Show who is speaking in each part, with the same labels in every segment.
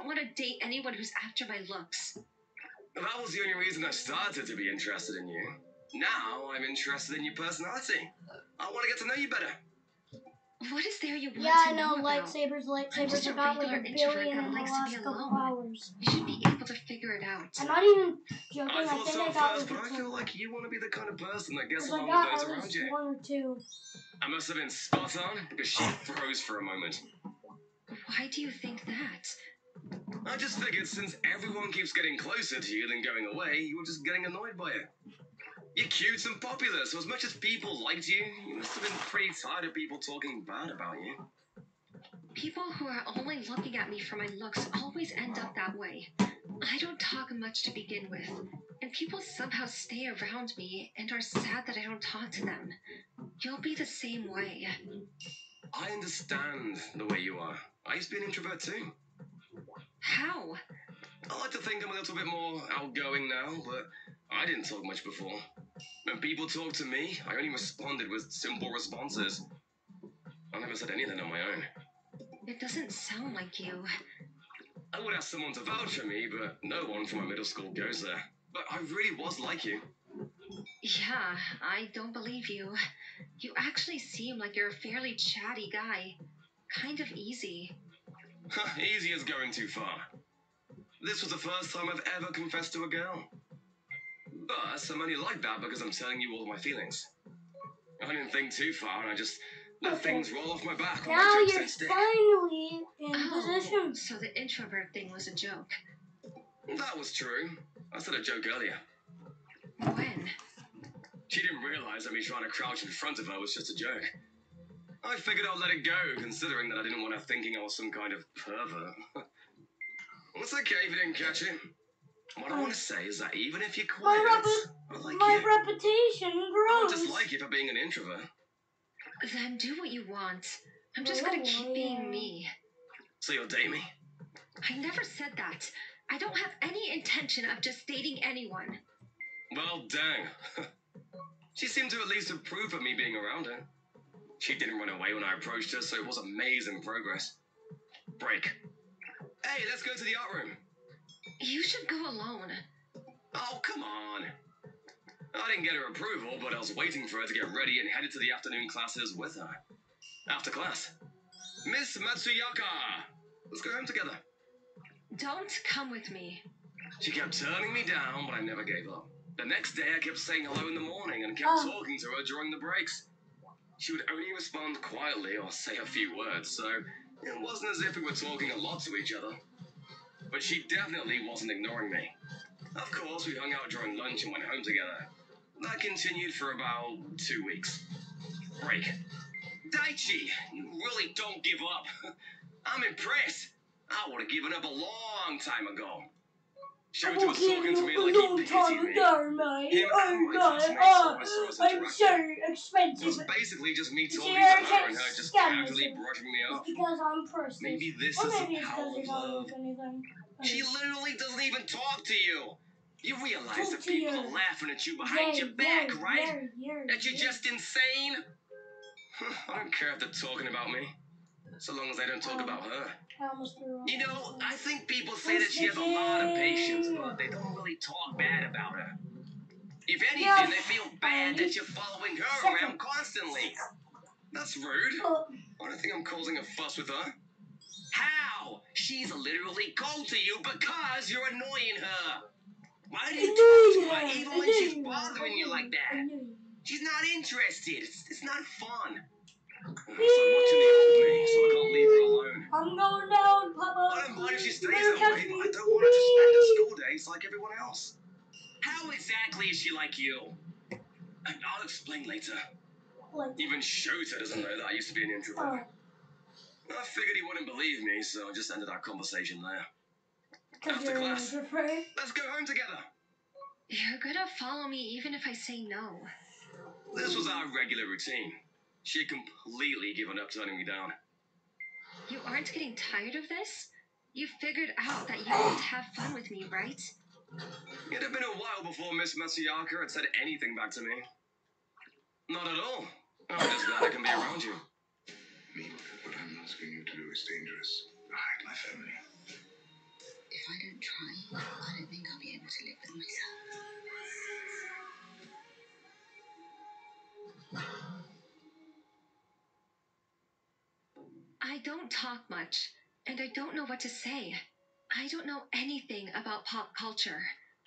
Speaker 1: don't want to date anyone who's after my looks.
Speaker 2: That was the only reason I started to be interested in you. Now I'm interested in your personality. I want to get to know you better.
Speaker 1: What is there you want
Speaker 3: Yeah, I
Speaker 1: to
Speaker 3: know,
Speaker 1: know about?
Speaker 3: lightsabers about like a billion in the last couple hours.
Speaker 1: You should be able to figure it out.
Speaker 3: I'm not even joking,
Speaker 2: I thought so
Speaker 3: I
Speaker 2: at
Speaker 3: got
Speaker 2: first, but
Speaker 3: like
Speaker 2: I feel like you want to be the kind of person that gets
Speaker 3: I
Speaker 2: along
Speaker 3: got
Speaker 2: with
Speaker 3: at
Speaker 2: those around
Speaker 3: least
Speaker 2: you.
Speaker 3: 1 or 2.
Speaker 2: I must have been spot on because she froze for a moment.
Speaker 1: Why do you think that?
Speaker 2: I just figured since everyone keeps getting closer to you than going away, you were just getting annoyed by it. You're cute and popular, so as much as people liked you, you must have been pretty tired of people talking bad about you.
Speaker 1: People who are only looking at me for my looks always end up that way. I don't talk much to begin with, and people somehow stay around me and are sad that I don't talk to them. You'll be the same way.
Speaker 2: I understand the way you are. I used to be an introvert too.
Speaker 1: How?
Speaker 2: I like to think I'm a little bit more outgoing now, but I didn't talk much before. When people talked to me, I only responded with simple responses. I never said anything on my own.
Speaker 1: It doesn't sound like you.
Speaker 2: I would ask someone to vouch for me, but no one from my middle school goes there. But I really was like you.
Speaker 1: Yeah, I don't believe you. You actually seem like you're a fairly chatty guy. Kind of easy.
Speaker 2: Easy is going too far. This was the first time I've ever confessed to a girl. But I'm only like that because I'm telling you all my feelings. I didn't think too far, and I just let things roll off my back.
Speaker 3: Now you're finally in position.
Speaker 1: So the introvert thing was a joke.
Speaker 2: That was true. I said a joke earlier.
Speaker 1: When?
Speaker 2: She didn't realize that me trying to crouch in front of her was just a joke. I figured I'd let it go, considering that I didn't want her thinking I was some kind of pervert. Well, it's okay if you didn't catch it. What I want to say is that even if you're quiet, I like
Speaker 3: my
Speaker 2: you.
Speaker 3: reputation
Speaker 2: I
Speaker 3: grows.
Speaker 2: don't dislike you for being an introvert.
Speaker 1: Then do what you want. I'm just gonna keep being me.
Speaker 2: So you'll date me?
Speaker 1: I never said that. I don't have any intention of just dating anyone.
Speaker 2: Well, dang. She seemed to at least approve of me being around her. She didn't run away when I approached her, so it was amazing progress. Break. Hey, let's go to the art room.
Speaker 1: You should go alone.
Speaker 2: Oh, come on. I didn't get her approval, but I was waiting for her to get ready and headed to the afternoon classes with her. After class. Miss Matsuyaka! Let's go home together.
Speaker 1: Don't come with me.
Speaker 2: She kept turning me down, but I never gave up. The next day, I kept saying hello in the morning and kept talking to her during the breaks. She would only respond quietly or say a few words, so it wasn't as if we were talking a lot to each other. But she definitely wasn't ignoring me. Of course, we hung out during lunch and went home together. That continued for about 2 weeks. Break. Daichi, you really don't give up. I'm impressed. I would have given up a long time ago. Shota was talking to me like he pitied me. Him and my classmates
Speaker 3: I'm so expensive.
Speaker 2: It was basically just me talking to her and her just casually brushing me off.
Speaker 3: Because I'm personal.
Speaker 2: Maybe this is the power of love. She literally doesn't even talk to you. You realize that people are laughing at you behind your back, right? That you're just insane? I don't care if they're talking about me, so long as they don't talk about her. You know, I think people say that she has a lot of patience, but they don't really talk bad about her. If anything, they feel bad that you're following her around constantly. That's rude. I don't think I'm causing a fuss with her. How? She's literally cold to you because you're annoying her. Why do you talk to her even when she's bothering you like that? She's not interested. It's not fun. It's like watching the old me, so I can't leave her alone.
Speaker 3: I'm going down, Papa.
Speaker 2: I don't mind if she stays that way, but I don't want her to spend her school days like everyone else. How exactly is she like you? I'll explain later. Even Shota doesn't know that I used to be an introvert. I figured he wouldn't believe me, so I just ended our conversation there. After class, let's go home together.
Speaker 1: You're gonna follow me even if I say no.
Speaker 2: This was our regular routine. She had completely given up turning me down.
Speaker 1: You aren't getting tired of this? You figured out that you won't have fun with me, right?
Speaker 2: It had been a while before Miss Matsuyaka had said anything back to me. Not at all. I'm just glad I can be around you.
Speaker 4: What I'm asking you to do is dangerous. I hide my family.
Speaker 1: If I don't try, I don't think I'll be able to live with myself. I don't talk much, and I don't know what to say. I don't know anything about pop culture,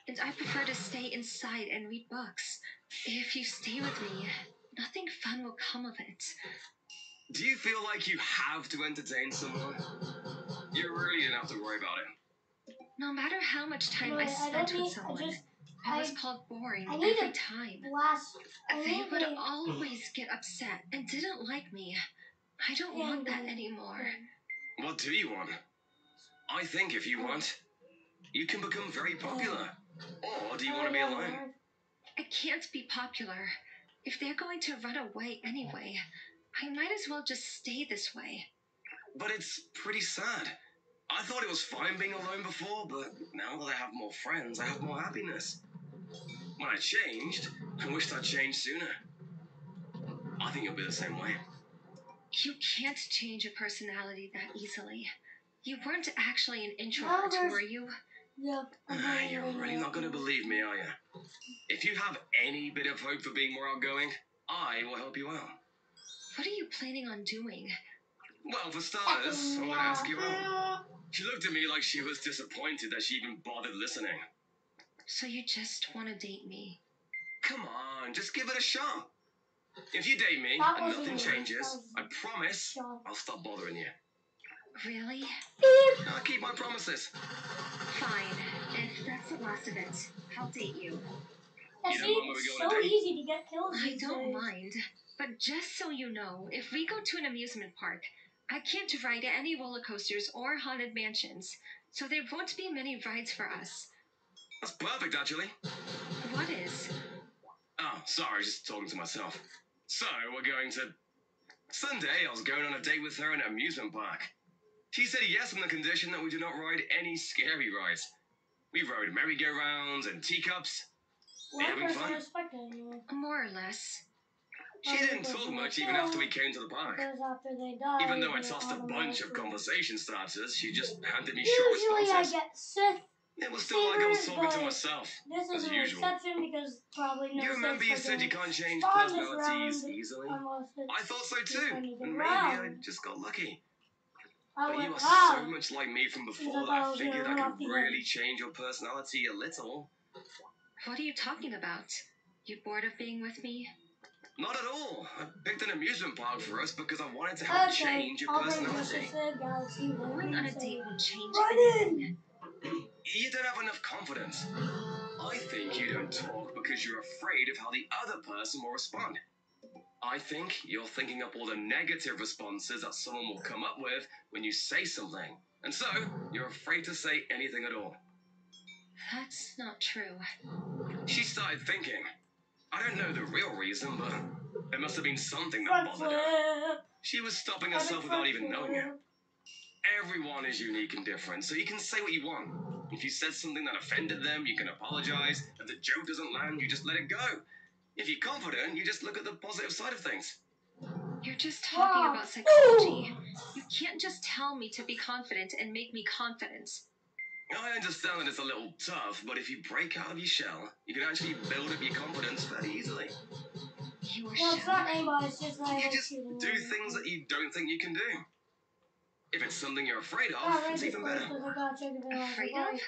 Speaker 1: and I prefer to stay inside and read books. If you stay with me, nothing fun will come of it.
Speaker 2: Do you feel like you have to entertain someone? You really didn't have to worry about it.
Speaker 1: No matter how much time I spent with someone, I was called boring every time. They would always get upset and didn't like me. I don't want that anymore.
Speaker 2: What do you want? I think if you want, you can become very popular. Or do you want to be alone?
Speaker 1: I can't be popular. If they're going to run away anyway, I might as well just stay this way.
Speaker 2: But it's pretty sad. I thought it was fine being alone before, but now that I have more friends, I have more happiness. When I changed, I wished I'd changed sooner. I think you'll be the same way.
Speaker 1: You can't change a personality that easily. You weren't actually an introvert, were you?
Speaker 3: Yep.
Speaker 2: You're really not going to believe me, are you? If you have any bit of hope for being more outgoing, I will help you out.
Speaker 1: What are you planning on doing?
Speaker 2: Well, for starters, I'm going to ask you out. She looked at me like she was disappointed that she even bothered listening.
Speaker 1: So you just want to date me?
Speaker 2: Come on, just give it a shot. If you date me and nothing changes, I promise I'll stop bothering you.
Speaker 1: Really?
Speaker 2: I'll keep my promises.
Speaker 1: Fine. If that's the last of it, I'll date you.
Speaker 3: It's so easy to get kills.
Speaker 1: I don't mind. But just so you know, if we go to an amusement park, I can't ride any roller coasters or haunted mansions, so there won't be many rides for us.
Speaker 2: That's perfect, actually.
Speaker 1: What is?
Speaker 2: Oh, sorry, just talking to myself. So, we're going to... Sunday, I was going on a date with her in an amusement park. She said yes on the condition that we do not ride any scary rides. We rode merry-go-rounds and teacups. Are you having fun?
Speaker 1: More or less.
Speaker 2: She didn't talk much even after we came to the park. Even though I tossed a bunch of conversation starters, she just handed me short responses.
Speaker 3: Usually I get Sith.
Speaker 2: It was still like I was talking to myself,
Speaker 3: This is
Speaker 2: as
Speaker 3: an
Speaker 2: usual.
Speaker 3: exception because probably no.
Speaker 2: You remember you said you can't change personalities easily? I thought so too, and maybe I just got lucky. But you are so much like me from before that I figured I could really change your personality a little.
Speaker 1: What are you talking about? You bored of being with me?
Speaker 2: Not at all. I picked an amusement park for us because I wanted to help change your personality.
Speaker 1: Going on a date will change anything.
Speaker 2: You don't have enough confidence. I think you don't talk because you're afraid of how the other person will respond. I think you're thinking up all the negative responses that someone will come up with when you say something. And so, you're afraid to say anything at all.
Speaker 1: That's not true.
Speaker 2: She started thinking. I don't know the real reason, but there must have been something that bothered her. She was stopping herself without even knowing it. Everyone is unique and different, so you can say what you want. If you said something that offended them, you can apologize. If the joke doesn't land, you just let it go. If you're confident, you just look at the positive side of things.
Speaker 1: You're just talking about psychology. You can't just tell me to be confident and make me confident.
Speaker 2: I understand that it's a little tough, but if you break out of your shell, you can actually build up your confidence fairly easily.
Speaker 1: Your
Speaker 3: it's not anybody, it's just like
Speaker 2: you just do things that you don't think you can do. If it's something you're afraid of, it's even better.
Speaker 1: Afraid of?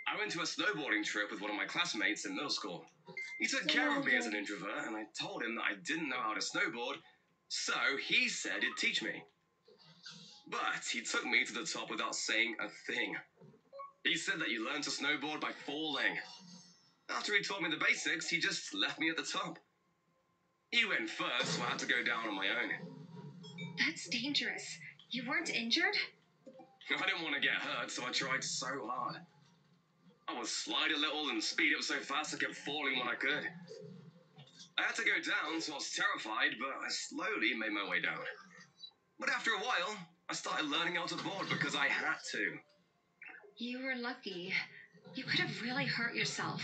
Speaker 2: I went to a snowboarding trip with one of my classmates in middle school. He took care of me as an introvert, and I told him that I didn't know how to snowboard, so he said he'd teach me. But he took me to the top without saying a thing. He said that you learn to snowboard by falling. After he taught me the basics, he just left me at the top. He went first, so I had to go down on my own.
Speaker 1: That's dangerous. You weren't injured?
Speaker 2: I didn't want to get hurt, so I tried so hard. I would slide a little and speed up so fast I kept falling when I could. I had to go down, so I was terrified, but I slowly made my way down. But after a while, I started learning how to board because I had to.
Speaker 1: You were lucky. You could have really hurt yourself.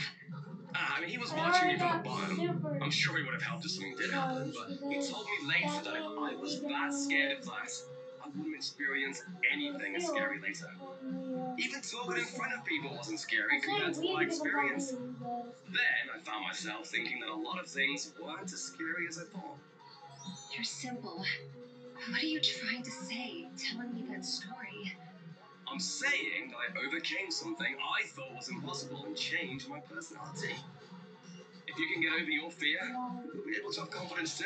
Speaker 2: I mean, he was watching me from the bottom. I'm sure he would have helped if something did happen, but he told me later that if I was that scared of class, I wouldn't experience anything as scary later. Even talking in front of people wasn't scary compared to what I experienced. Then I found myself thinking that a lot of things weren't as scary as I thought.
Speaker 1: You're simple. What are you trying to say, telling me that story?
Speaker 2: I'm saying that I overcame something I thought was impossible and changed my personality. If you can get over your fear, you'll be able to have confidence too.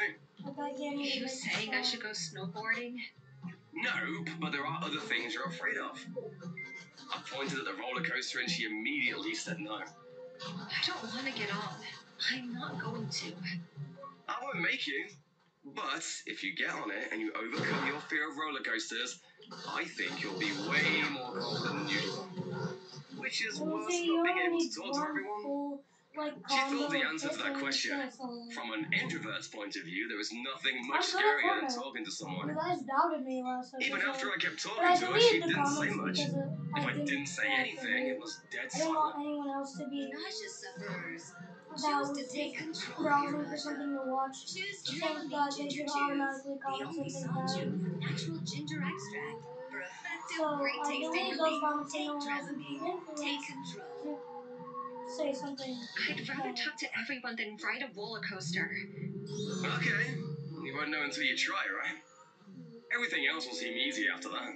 Speaker 1: Are you saying I should go snowboarding?
Speaker 2: No, but there are other things you're afraid of. I pointed at the roller coaster and she immediately said no.
Speaker 1: I don't want to get on. I'm not going to.
Speaker 2: I won't make you. But if you get on it and you overcome your fear of roller coasters, I think you'll be way more confident than usual. Which is worse than not being able to talk to everyone. She thought the answer to that question. From an introvert's point of view, there is nothing much scarier than talking to someone.
Speaker 3: You guys doubted me last episode.
Speaker 2: Even after I kept talking to her, she didn't say much. If I didn't say anything, it was dead
Speaker 3: I didn't want
Speaker 2: silent.
Speaker 3: anyone else to be
Speaker 4: Nauseous sufferers.
Speaker 3: that was
Speaker 4: Choose to
Speaker 3: just
Speaker 4: take control of
Speaker 3: browsing
Speaker 4: your
Speaker 3: for
Speaker 4: pleasure.
Speaker 3: something to watch.
Speaker 4: Choose
Speaker 3: Think
Speaker 4: Ginger
Speaker 3: that they should automatically
Speaker 4: the
Speaker 3: comment
Speaker 4: only
Speaker 3: something
Speaker 4: soft
Speaker 3: bad.
Speaker 4: chew with natural ginger extract for effective,
Speaker 3: So
Speaker 4: great
Speaker 3: I
Speaker 4: tasting
Speaker 3: deleted those
Speaker 4: relief.
Speaker 3: comments so
Speaker 4: Take
Speaker 3: no one else would be
Speaker 4: Dramamine. Take
Speaker 3: influenced
Speaker 4: control.
Speaker 3: to say something.
Speaker 1: I'd rather talk to everyone than ride a roller coaster.
Speaker 2: Okay. You won't know until you try, right? Everything else will seem easy after that.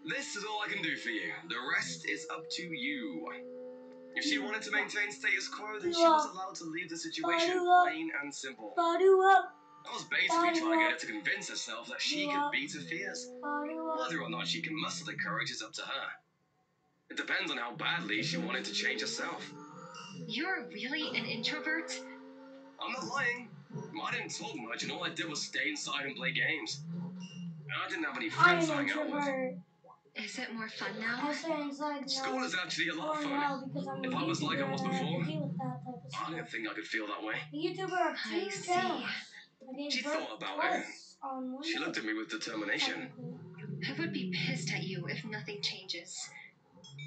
Speaker 2: This is all I can do for you. The rest is up to you. If she wanted to maintain status quo, then she was allowed to leave the situation plain and simple. I was basically trying to get her to convince herself that she could beat her fears. Whether or not she can muster the courage is up to her. It depends on how badly she wanted to change herself.
Speaker 1: You're really an introvert?
Speaker 2: I'm not lying. I didn't talk much and all I did was stay inside and play games. And I didn't have any friends to hang out with.
Speaker 1: Is it more fun now?
Speaker 3: I stay inside
Speaker 2: School is actually a lot of fun. If I was like I was before, I didn't think I could feel that way.
Speaker 3: The YouTuber of
Speaker 1: I
Speaker 3: 2
Speaker 1: see.
Speaker 3: channels.
Speaker 2: She thought about it. She looked at me with determination.
Speaker 1: I would be pissed at you if nothing changes.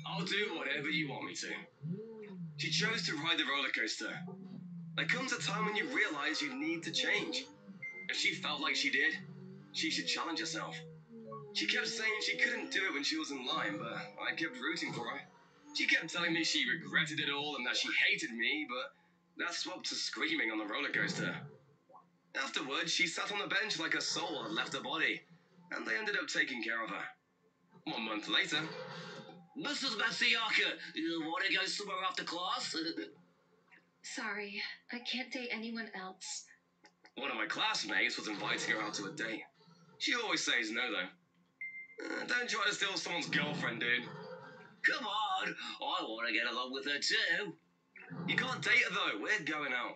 Speaker 2: I'll do whatever you want me to. She chose to ride the roller coaster. There comes a time when you realize you need to change. If she felt like she did, she should challenge herself. She kept saying she couldn't do it when she was in line, but I kept rooting for her. She kept telling me she regretted it all and that she hated me, but that swapped to screaming on the roller coaster. Afterwards, she sat on the bench like her soul had left her body, and they ended up taking care of her. 1 month later, Mrs. Matsiaka, you want to go somewhere after class?
Speaker 1: Sorry, I can't date anyone else.
Speaker 2: One of my classmates was inviting her out to a date. She always says no, though. Don't try to steal someone's girlfriend, dude. Come on, I want to get along with her too. You can't date her, though. We're going out.